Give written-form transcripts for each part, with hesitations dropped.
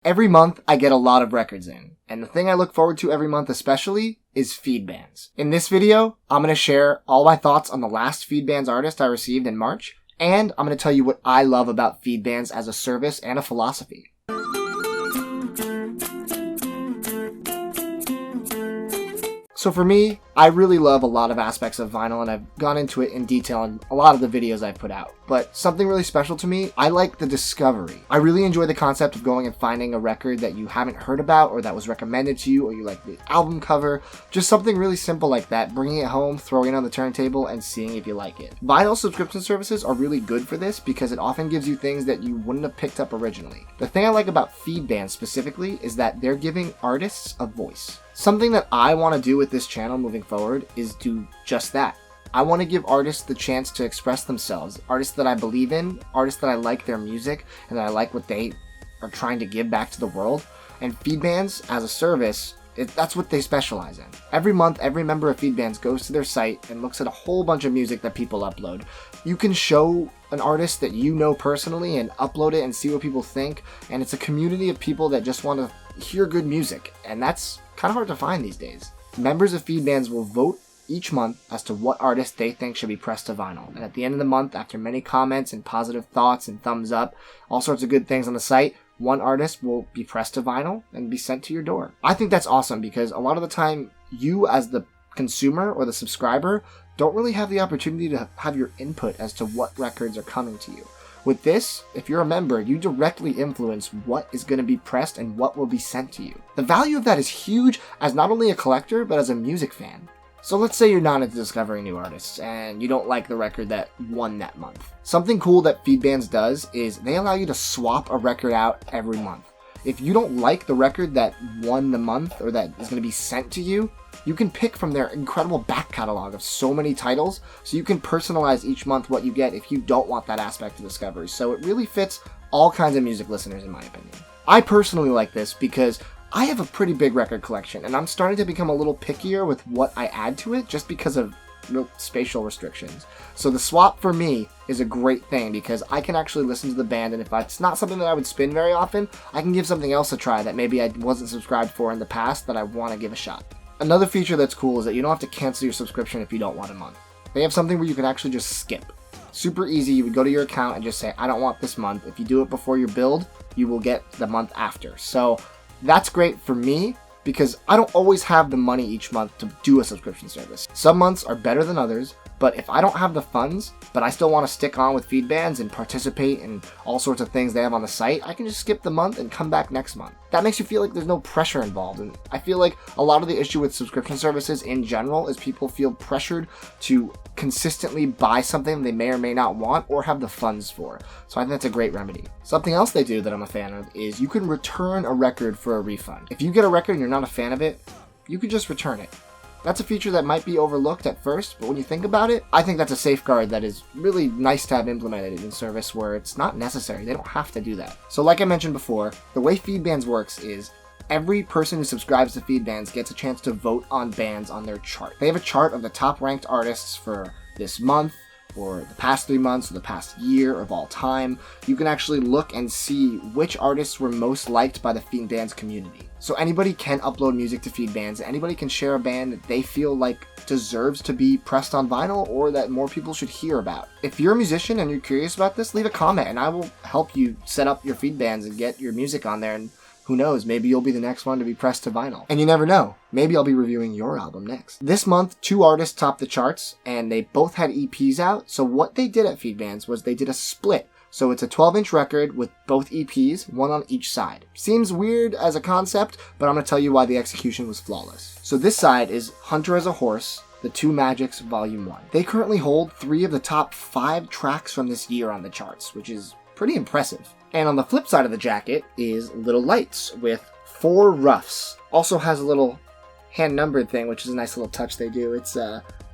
Every month, I get a lot of records in, and the thing I look forward to every month especially is Feedbands. In this video, I'm going to share all my thoughts on the last Feedbands artist I received in March, and I'm going to tell you what I love about Feedbands as a service and a philosophy. So for me, I really love a lot of aspects of vinyl, and I've gone into it in detail in a lot of the videos I've put out. But something really special to me, I like the discovery. I really enjoy the concept of going and finding a record that you haven't heard about or that was recommended to you, or you like the album cover. Just something really simple like that, bringing it home, throwing it on the turntable, and seeing if you like it. Vinyl subscription services are really good for this because it often gives you things that you wouldn't have picked up originally. The thing I like about Feedbands specifically is that they're giving artists a voice. Something that I want to do with this channel moving forward is do just that. I want to give artists the chance to express themselves. Artists that I believe in, artists that I like their music, and that I like what they are trying to give back to the world. And Feedbands, as a service, that's what they specialize in. Every month, every member of Feedbands goes to their site and looks at a whole bunch of music that people upload. You can show an artist that you know personally and upload it and see what people think. And it's a community of people that just want to hear good music. And that's kind of hard to find these days. Members of Feedbands will vote each month as to what artist they think should be pressed to vinyl. And at the end of the month, after many comments and positive thoughts and thumbs up, all sorts of good things on the site, one artist will be pressed to vinyl and be sent to your door. I think that's awesome because a lot of the time, you as the consumer or the subscriber don't really have the opportunity to have your input as to what records are coming to you. With this, if you're a member, you directly influence what is going to be pressed and what will be sent to you. The value of that is huge as not only a collector, but as a music fan. So let's say you're not into discovering new artists and you don't like the record that won that month. Something cool that Feedbands does is they allow you to swap a record out every month. If you don't like the record that won the month or that is going to be sent to you, you can pick from their incredible back catalog of so many titles, so you can personalize each month what you get if you don't want that aspect of discovery. So it really fits all kinds of music listeners, in my opinion. I personally like this because I have a pretty big record collection, and I'm starting to become a little pickier with what I add to it just because of spatial restrictions. So the swap for me is a great thing because I can actually listen to the band, and if it's not something that I would spin very often, I can give something else a try that maybe I wasn't subscribed for in the past that I want to give a shot. Another feature that's cool is that you don't have to cancel your subscription if you don't want a month. They have something where you can actually just skip. Super easy. You would go to your account and just say, I don't want this month. If you do it before your build, you will get the month after. So that's great for me because I don't always have the money each month to do a subscription service. Some months are better than others, but if I don't have the funds, but I still want to stick on with Feedbands and participate in all sorts of things they have on the site, I can just skip the month and come back next month. That makes you feel like there's no pressure involved, and I feel like a lot of the issue with subscription services in general is people feel pressured to consistently buy something they may or may not want or have the funds for. So I think that's a great remedy. Something else they do that I'm a fan of is you can return a record for a refund. If you get a record and you're not a fan of it, you can just return it. That's a feature that might be overlooked at first, but when you think about it, I think that's a safeguard that is really nice to have implemented in service where it's not necessary. They don't have to do that. So like I mentioned before, the way Feedbands works is every person who subscribes to Feedbands gets a chance to vote on bands on their chart. They have a chart of the top ranked artists for this month, or the past 3 months, or the past year of all time. You can actually look and see which artists were most liked by the Feedbands community. So anybody can upload music to Feedbands. Anybody can share a band that they feel like deserves to be pressed on vinyl or that more people should hear about. If you're a musician and you're curious about this, leave a comment and I will help you set up your Feedbands and get your music on there. And who knows, maybe you'll be the next one to be pressed to vinyl. And you never know, maybe I'll be reviewing your album next. This month, 2 artists topped the charts, and they both had EPs out. So what they did at Feedbands was they did a split. So it's a 12-inch record with both EPs, one on each side. Seems weird as a concept, but I'm going to tell you why the execution was flawless. So this side is Hunter as a Horse, The Two Magics Volume 1. They currently hold 3 of the top 5 tracks from this year on the charts, which is pretty impressive. And on the flip side of the jacket is Little Lights with 4 roughs. Also has a little hand-numbered thing, which is a nice little touch they do. It's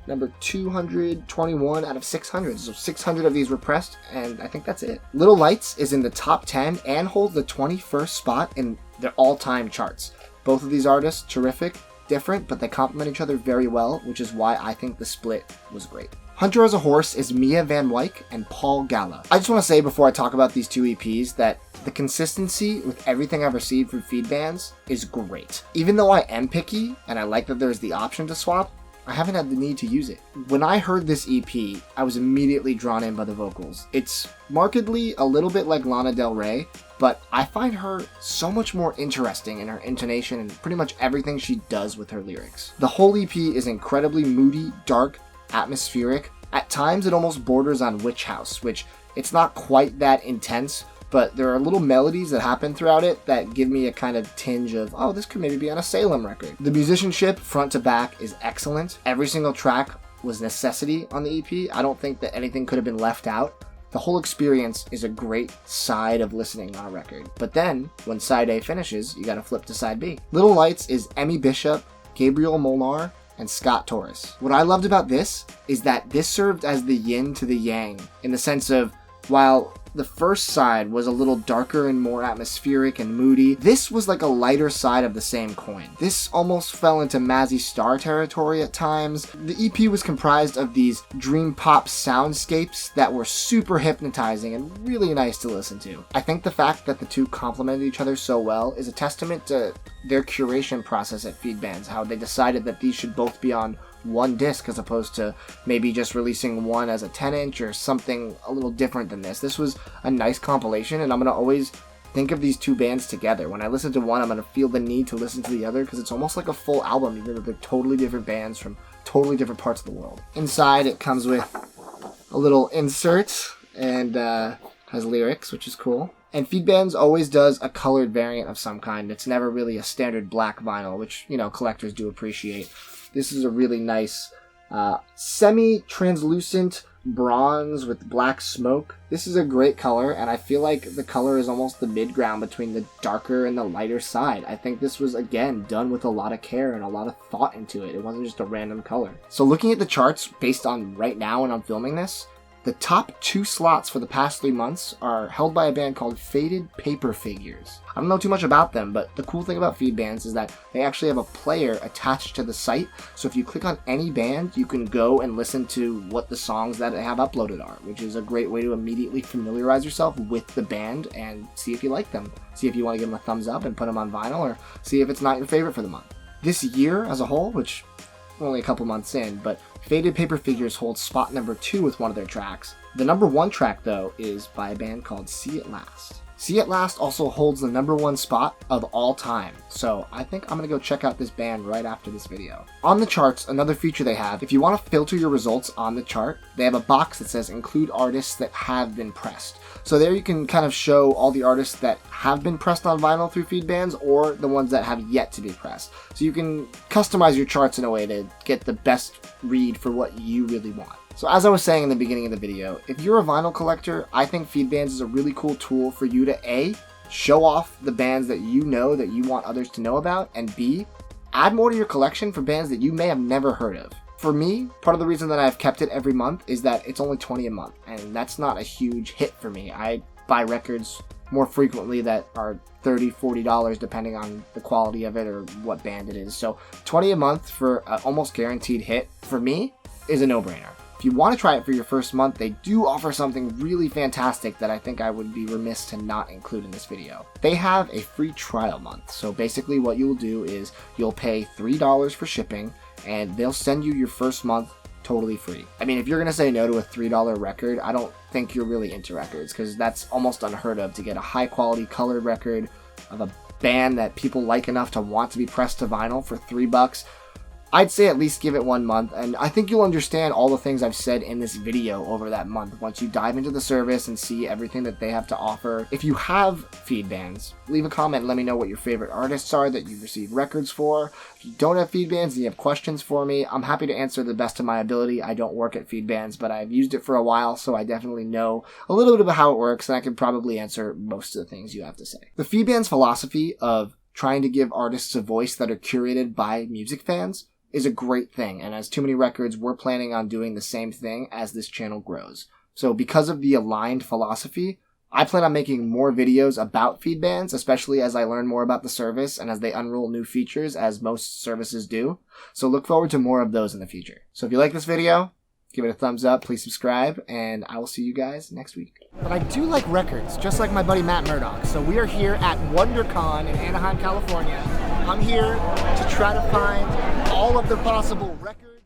number 221 out of 600. So 600 of these were pressed, and I think that's it. Little Lights is in the top 10 and holds the 21st spot in their all-time charts. Both of these artists, terrific, different, but they complement each other very well, which is why I think the split was great. Hunter as a Horse is Mia Van Wyck and Paul Gala. I just want to say before I talk about these two EPs that the consistency with everything I've received from Feedbands is great. Even though I am picky and I like that there's the option to swap, I haven't had the need to use it. When I heard this EP, I was immediately drawn in by the vocals. It's markedly a little bit like Lana Del Rey, but I find her so much more interesting in her intonation and pretty much everything she does with her lyrics. The whole EP is incredibly moody, dark, atmospheric. At times it almost borders on Witch House, which it's not quite that intense, but there are little melodies that happen throughout it that give me a kind of tinge of, oh, this could maybe be on a Salem record. The musicianship front to back is excellent. Every single track was necessity on the EP. I don't think that anything could have been left out. The whole experience is a great side of listening on a record. But then, when side A finishes, you gotta flip to side B. Little Lights is Emmy Bishop, Gabriel Molnar, and Scott Torres. What I loved about this is that this served as the yin to the yang, in the sense of, while the first side was a little darker and more atmospheric and moody, this was like a lighter side of the same coin. This almost fell into Mazzy Star territory at times. The EP was comprised of these dream pop soundscapes that were super hypnotizing and really nice to listen to. I think the fact that the two complemented each other so well is a testament to their curation process at Feedbands, how they decided that these should both be on one disc as opposed to maybe just releasing one as a 10-inch or something a little different than this. This was a nice compilation, and I'm going to always think of these two bands together. When I listen to one, I'm going to feel the need to listen to the other because it's almost like a full album, even though they're totally different bands from totally different parts of the world. Inside, it comes with a little insert and has lyrics, which is cool. And Feedbands always does a colored variant of some kind. It's never really a standard black vinyl, which, you know, collectors do appreciate. This is a really nice semi-translucent bronze with black smoke. This is a great color, and I feel like the color is almost the mid-ground between the darker and the lighter side. I think this was, again, done with a lot of care and a lot of thought into it. It wasn't just a random color. So looking at the charts based on right now when I'm filming this, the top 2 slots for the past 3 months are held by a band called Faded Paper Figures. I don't know too much about them, but the cool thing about Feedbands is that they actually have a player attached to the site, so if you click on any band, you can go and listen to what the songs that they have uploaded are, which is a great way to immediately familiarize yourself with the band and see if you like them. See if you want to give them a thumbs up and put them on vinyl, or see if it's not your favorite for the month. This year as a whole, which we're only a couple months in, but Faded Paper Figures holds spot number 2 with one of their tracks. The number 1 track, though, is by a band called See It Last. See It Last also holds the number 1 spot of all time, so I think I'm going to go check out this band right after this video. On the charts, another feature they have, if you want to filter your results on the chart, they have a box that says include artists that have been pressed. So there you can kind of show all the artists that have been pressed on vinyl through Feedbands or the ones that have yet to be pressed. So you can customize your charts in a way to get the best read for what you really want. So as I was saying in the beginning of the video, if you're a vinyl collector, I think Feedbands is a really cool tool for you to A, show off the bands that you know that you want others to know about, and B, add more to your collection for bands that you may have never heard of. For me, part of the reason that I've kept it every month is that it's only $20 a month, and that's not a huge hit for me. I buy records more frequently that are $30, $40 depending on the quality of it or what band it is. So $20 a month for an almost guaranteed hit, for me, is a no-brainer. If you want to try it for your first month, they do offer something really fantastic that I think I would be remiss to not include in this video. They have a free trial month. So basically what you'll do is you'll pay $3 for shipping and they'll send you your first month totally free. I mean, if you're going to say no to a $3 record, I don't think you're really into records because that's almost unheard of to get a high quality colored record of a band that people like enough to want to be pressed to vinyl for $3. I'd say at least give it 1 month, and I think you'll understand all the things I've said in this video over that month once you dive into the service and see everything that they have to offer. If you have Feedbands, leave a comment and let me know what your favorite artists are that you've received records for. If you don't have Feedbands and you have questions for me, I'm happy to answer the best of my ability. I don't work at Feedbands, but I've used it for a while, so I definitely know a little bit about how it works, and I can probably answer most of the things you have to say. The Feedbands philosophy of trying to give artists a voice that are curated by music fans is a great thing, and as Too Many Records, we're planning on doing the same thing as this channel grows. So because of the aligned philosophy, I plan on making more videos about Feedbands, especially as I learn more about the service and as they unroll new features, as most services do. So look forward to more of those in the future. So if you like this video, Give it a thumbs up, please subscribe, and I will see you guys next week. But I do like records, just like my buddy Matt Murdock. So we are here at WonderCon in Anaheim, California. I'm here to try to find all of the possible records.